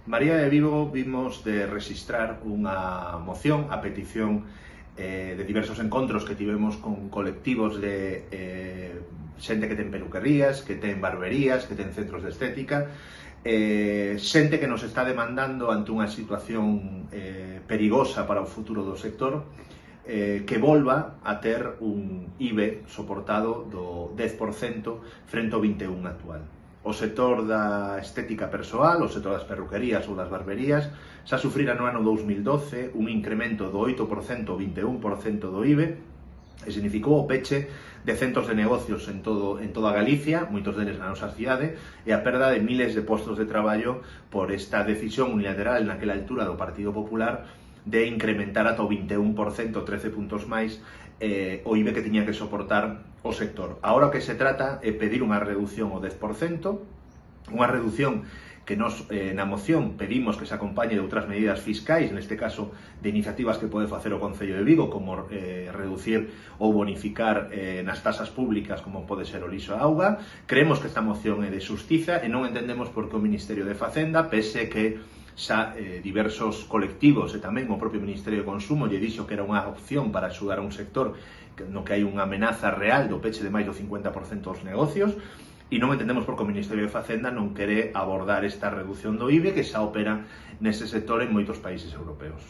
María de Vigo vimos de registrar unha moción a petición de diversos encontros que tivemos con colectivos de xente que ten peluquerías, que ten barberías, que ten centros de estética, xente que nos está demandando ante unha situación perigosa para o futuro do sector, que volva a ter un IBE soportado do 10% frente ao 21% actual. O sector da estética persoal, o sector das perruquerías ou das barberías, xa sufrira no ano 2012 un incremento do 8% ao 21% do IBE, e significou o peche de centros de negocios en toda Galicia, moitos deles na nosa cidade, e a perda de miles de postos de traballo por esta decisión unilateral naquela altura do Partido Popular de incrementar ata o 21%, 13 puntos máis, o IBE que tiña que soportar o sector. Agora o que se trata é pedir unha reducción ao 10%, unha reducción que nos na moción pedimos que se acompañe de outras medidas fiscais, neste caso de iniciativas que pode facer o Concello de Vigo, como reducir ou bonificar nas tasas públicas, como pode ser o lixo a auga. Creemos que esta moción é de xustiza e non entendemos por que o Ministerio de Facenda, pese que xa diversos colectivos e tamén o propio Ministerio de Consumo lle dixo que era unha opción para axudar a un sector no que hai unha amenaza real do peche de máis do 50% dos negocios, e non entendemos por que o Ministerio de Facenda non quere abordar esta reducción do IBE que xa opera nese sector en moitos países europeos.